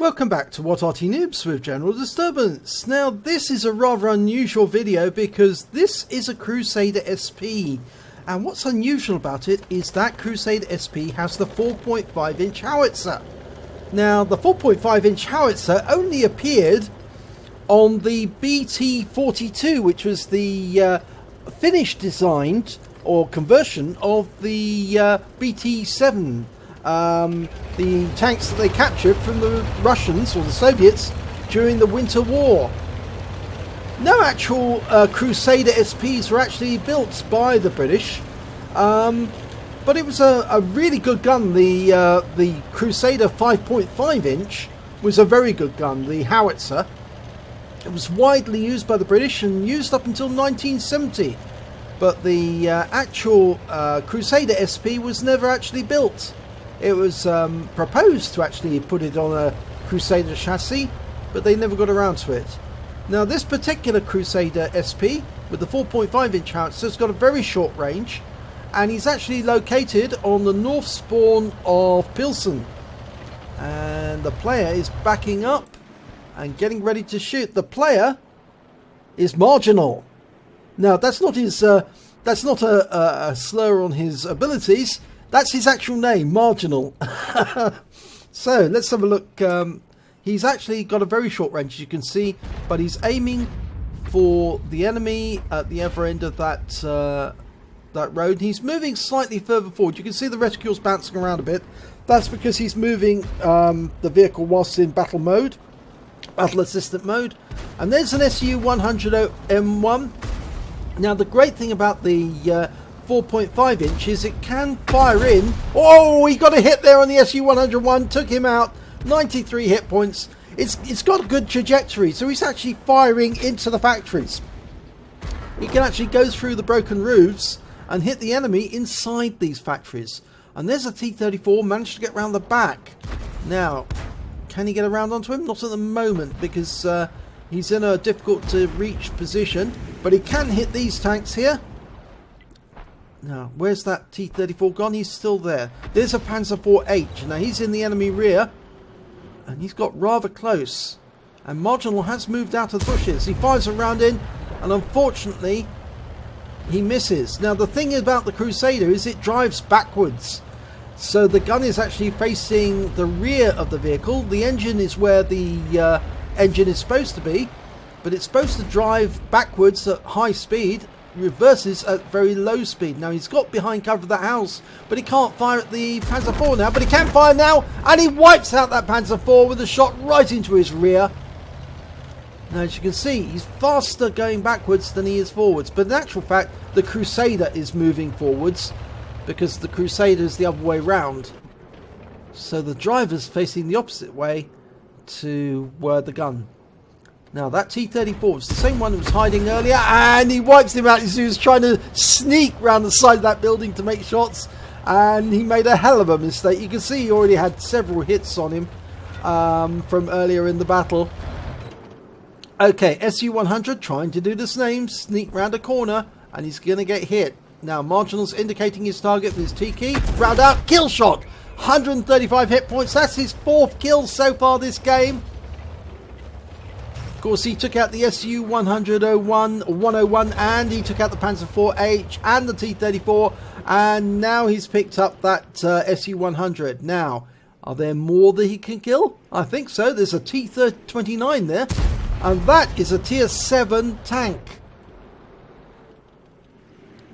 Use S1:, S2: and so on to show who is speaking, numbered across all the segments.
S1: Welcome back to What Arty Noobs with General Disturbance. Now this is a rather unusual video because this is a Crusader SP, and what's unusual about it is that Crusader SP has the 4.5 inch howitzer. Now the 4.5 inch howitzer only appeared on the BT42, which was the finished designed or conversion of the BT7. The tanks that they captured from the Russians or the Soviets during the Winter War. No actual Crusader SPs were actually built by the British, but it was a really good gun. The Crusader 5.5 inch was a very good gun, the howitzer. It was widely used by the British and used up until 1970, but the actual Crusader SP was never actually built. It was proposed to actually put it on a Crusader chassis, but they never got around to it. Now this particular Crusader SP with the 4.5 inch howitzer has got a very short range, and he's actually located on the north spawn of Pilsen, and the player is backing up and getting ready to shoot. The player is Marginal. Now that's not his that's not a slur on his abilities. That's his actual name, Marginal. So let's have a look. He's actually got a very short range, as you can see, but he's aiming for the enemy at the other end of that road. He's moving slightly further forward. You can see the reticule's bouncing around a bit. That's because he's moving the vehicle whilst in battle mode, battle assistant mode. And there's an SU-100 M1. Now the great thing about the 4.5 inch is it can fire in. Oh, he got a hit there on the SU-101, took him out. 93 hit points. It's got a good trajectory, so he's actually firing into the factories. He can actually go through the broken roofs and hit the enemy inside these factories. And there's a T-34, managed to get around the back. Now, can he get around onto him? Not at the moment, because he's in a difficult to reach position, but he can hit these tanks here. Now, where's that T-34 gone? He's still there. There's a Panzer IV-H. Now, he's in the enemy rear, and he's got rather close. And Marginal has moved out of the bushes. He fires a round in, and unfortunately, he misses. Now, the thing about the Crusader is it drives backwards. So the gun is actually facing the rear of the vehicle. The engine is where the engine is supposed to be, but it's supposed to drive backwards at high speed, reverses at very low speed. Now he's got behind cover of the house, but he can't fire at the Panzer IV now, but he can fire now, and he wipes out that Panzer IV with a shot right into his rear. Now as you can see, he's faster going backwards than he is forwards, but in actual fact the Crusader is moving forwards because the Crusader is the other way round. So the driver's facing the opposite way to the gun. Now that T-34 was the same one that was hiding earlier, and he wipes him out as he was trying to sneak round the side of that building to make shots, and he made a hell of a mistake. You can see he already had several hits on him from earlier in the battle. Okay, SU-100 trying to do the same, sneak round a corner, and he's going to get hit. Now Marginal's indicating his target with his T-key. Round out, kill shot! 135 hit points, that's his 4th kill so far this game. Of course, he took out the SU-101, and he took out the Panzer IV-H and the T-34, and now he's picked up that SU-100. Now, are there more that he can kill? I think so. There's a T-29 there, and that is a Tier 7 tank.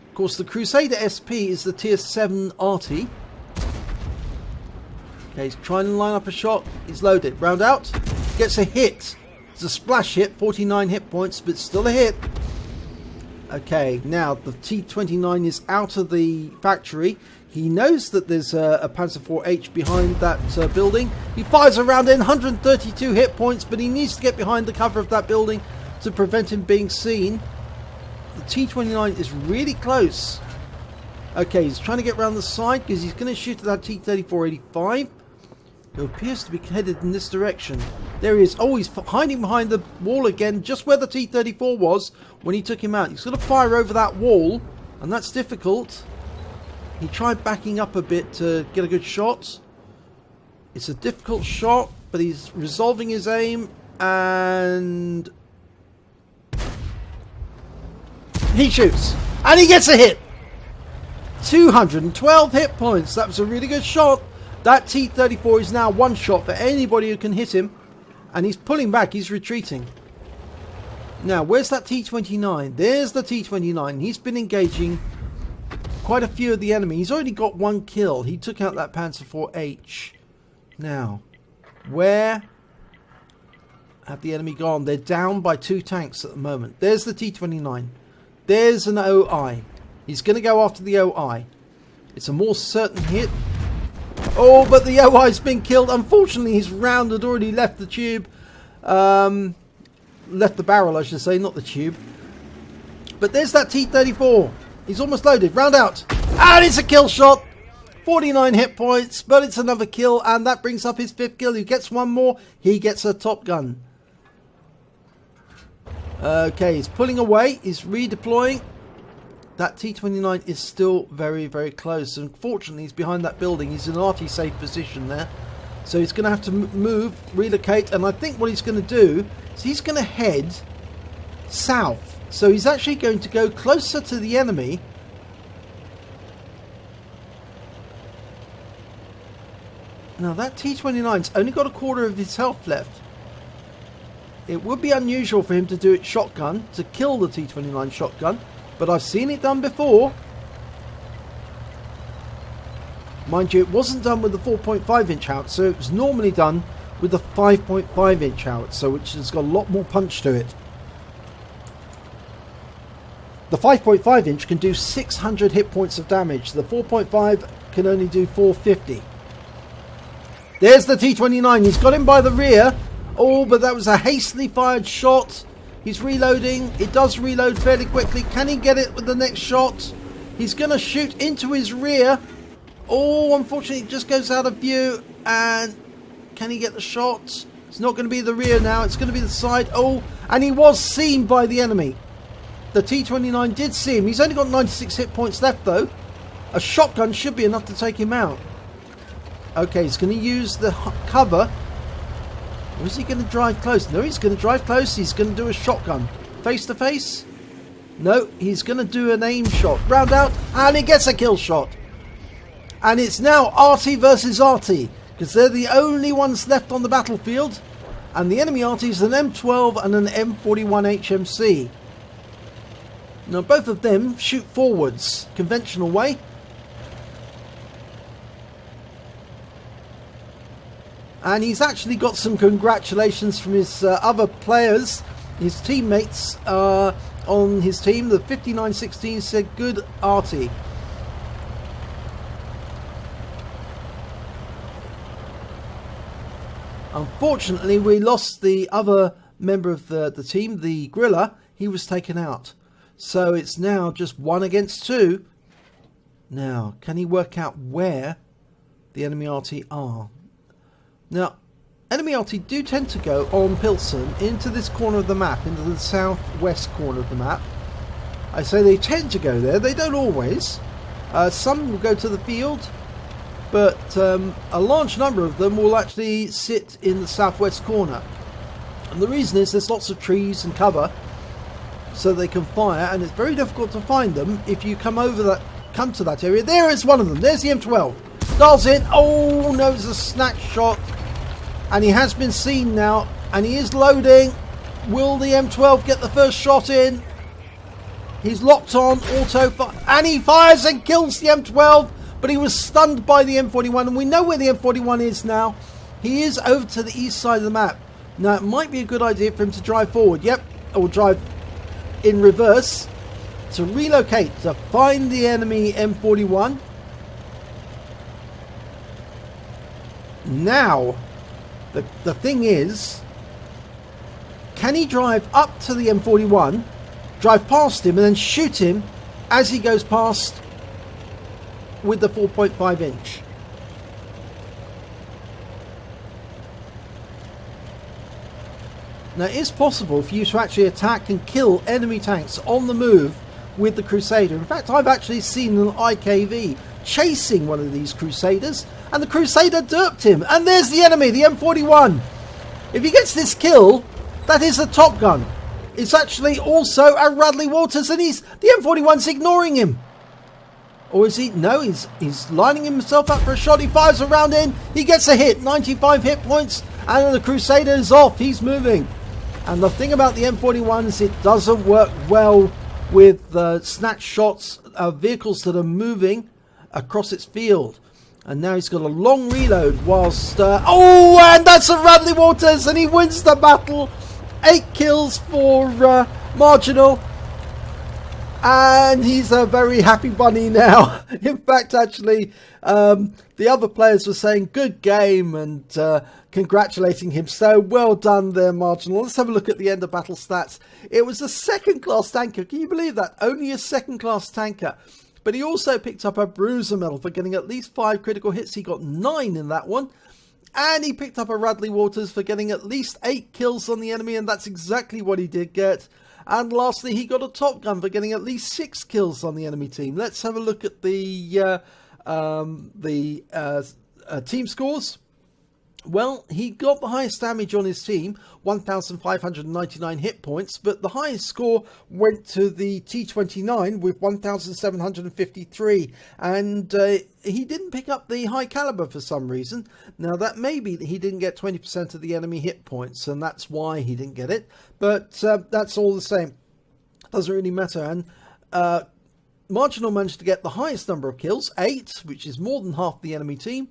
S1: Of course, the Crusader SP is the Tier 7 Arty. Okay, he's trying to line up a shot. He's loaded. Round out. Gets a hit. It's a splash hit, 49 hit points, but still a hit. Okay, now the T-29 is out of the factory. He knows that there's a Panzer IV-H behind that building. He fires a round in, 132 hit points, but he needs to get behind the cover of that building to prevent him being seen. The T-29 is really close. Okay, he's trying to get around the side because he's going to shoot at that T-34-85. Who appears to be headed in this direction. There he is. Oh, he's hiding behind the wall again, just where the T-34 was when he took him out. He's going to fire over that wall, and that's difficult. He tried backing up a bit to get a good shot. It's a difficult shot, but he's resolving his aim, and he shoots, and he gets a hit. 212 hit points. That was a really good shot. That T-34 is now one shot for anybody who can hit him, and he's pulling back, he's retreating. Now, where's that T-29? There's the T-29. He's been engaging quite a few of the enemy. He's already got one kill. He took out that Panzer IV-H. Now, where have the enemy gone? They're down by 2 tanks at the moment. There's the T-29. There's an OI. He's going to go after the OI. It's a more certain hit. Oh, but the OI's been killed. Unfortunately, his round had already left the tube. Left the barrel, I should say, not the tube. But there's that T-34. He's almost loaded. Round out. And it's a kill shot. 49 hit points, but it's another kill, and that brings up his 5th kill. He gets one more. He gets a top gun. Okay, he's pulling away. He's redeploying. That T-29 is still very, very close. Unfortunately, he's behind that building. He's in an Arty safe position there. So he's going to have to move, relocate, and I think what he's going to do is he's going to head south. So he's actually going to go closer to the enemy. Now that T-29's only got a quarter of his health left. It would be unusual for him to do it shotgun, to kill the T-29 shotgun, but I've seen it done before. Mind you, it wasn't done with the 4.5 inch howitzer, it was normally done with the 5.5 inch howitzer, which has got a lot more punch to it. The 5.5 inch can do 600 hit points of damage, the 4.5 can only do 450. There's the T-29, he's got him by the rear. Oh, but that was a hastily fired shot. He's reloading, it does reload fairly quickly. Can he get it with the next shot? He's going to shoot into his rear. Oh, unfortunately it just goes out of view. And can he get the shot? It's not going to be the rear now, it's going to be the side. Oh, and he was seen by the enemy. The T-29 did see him. He's only got 96 hit points left though. A shotgun should be enough to take him out. Okay, he's going to use the cover. Or is he going to drive close? No, he's going to drive close. He's going to do a shotgun. Face to face? No, he's going to do an aim shot. Round out, and he gets a kill shot. And it's now Arty versus Arty, because they're the only ones left on the battlefield. And the enemy Arty is an M12 and an M41 HMC. Now both of them shoot forwards, conventional way. And he's actually got some congratulations from his other players, his teammates on his team. The 5916 said, "Good Arty." Unfortunately, we lost the other member of the team, the Griller. He was taken out. So it's now just 1 against 2. Now, can he work out where the enemy Arty are? Now, enemy Arty do tend to go on Pilsen into this corner of the map, into the southwest corner of the map. I say they tend to go there, they don't always. Some will go to the field, but a large number of them will actually sit in the southwest corner. And the reason is there's lots of trees and cover, so they can fire, and it's very difficult to find them if you come to that area. There is one of them, there's the M12. Dials in, oh no, it's a snatch shot. And he has been seen now, and he is loading. Will the M12 get the first shot in? He's locked on, auto fire, and he fires and kills the M12, but he was stunned by the M41, and we know where the M41 is now. He is over to the east side of the map. Now, it might be a good idea for him to drive forward, yep, or drive in reverse, to relocate, to find the enemy M41. Now, the thing is, can he drive up to the M41, drive past him, and then shoot him as he goes past with the 4.5 inch? Now, it is possible for you to actually attack and kill enemy tanks on the move with the Crusader. In fact, I've actually seen an IKV chasing one of these Crusaders, and the Crusader derped him. And there's the enemy, the M41. If he gets this kill, that is a Top Gun. It's actually also a Radley Walters, and the M41's ignoring him. Or is he? No, he's lining himself up for a shot. He fires a round in. He gets a hit. 95 hit points. And the Crusader is off. He's moving. And the thing about the M41 is it doesn't work well with snatch shots of vehicles that are moving across its field. And now he's got a long reload whilst... oh, and that's a Radley Walters, and he wins the battle. 8 kills for Marginal. And he's a very happy bunny now. In fact, actually, the other players were saying good game and congratulating him. So well done there, Marginal. Let's have a look at the end of battle stats. It was a second-class tanker. Can you believe that? Only a second-class tanker. But he also picked up a bruiser medal for getting at least 5 critical hits. He got 9 in that one. And he picked up a Radley Walters for getting at least 8 kills on the enemy. And that's exactly what he did get. And lastly, he got a Top Gun for getting at least 6 kills on the enemy team. Let's have a look at the team scores. Well, he got the highest damage on his team, 1,599 hit points, but the highest score went to the T29 with 1,753, and he didn't pick up the high caliber for some reason. Now, that may be that he didn't get 20% of the enemy hit points, and that's why he didn't get it, but that's all the same. Doesn't really matter. And Marginal managed to get the highest number of kills, 8, which is more than half the enemy team.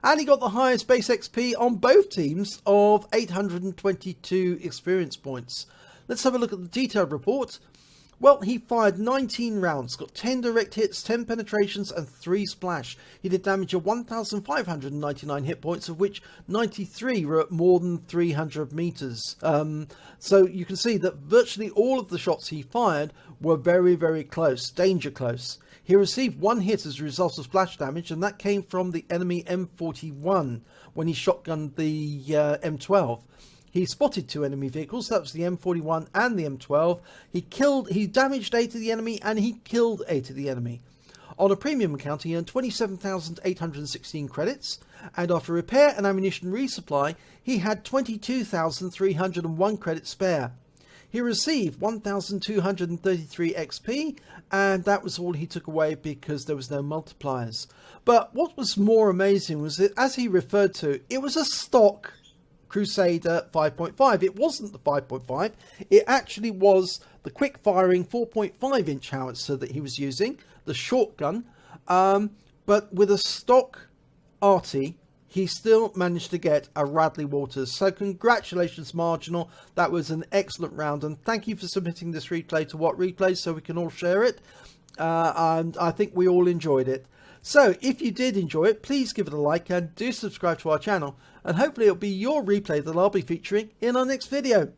S1: And he got the highest base XP on both teams of 822 experience points. Let's have a look at the detailed report. Well, he fired 19 rounds, got 10 direct hits, 10 penetrations and 3 splash. He did damage of 1,599 hit points, of which 93 were at more than 300 meters. So you can see that virtually all of the shots he fired were very, very close, danger close. He received 1 hit as a result of splash damage, and that came from the enemy M41 when he shotgunned the M12. He spotted 2 enemy vehicles, that was the M41 and the M12. He damaged 8 of the enemy, and he killed 8 of the enemy. On a premium account, he earned 27,816 credits, and after repair and ammunition resupply, he had 22,301 credits spare. He received 1,233 XP, and that was all he took away because there was no multipliers. But what was more amazing was that, as he referred to, it was a stock Crusader 5.5. It wasn't the 5.5. It actually was the quick-firing 4.5-inch howitzer that he was using, the shotgun, but with a stock Arty. He still managed to get a Radley Walters. So congratulations, Marginal. That was an excellent round. And thank you for submitting this replay to What Replays so we can all share it. And I think we all enjoyed it. So if you did enjoy it, please give it a like and do subscribe to our channel. And hopefully it'll be your replay that I'll be featuring in our next video.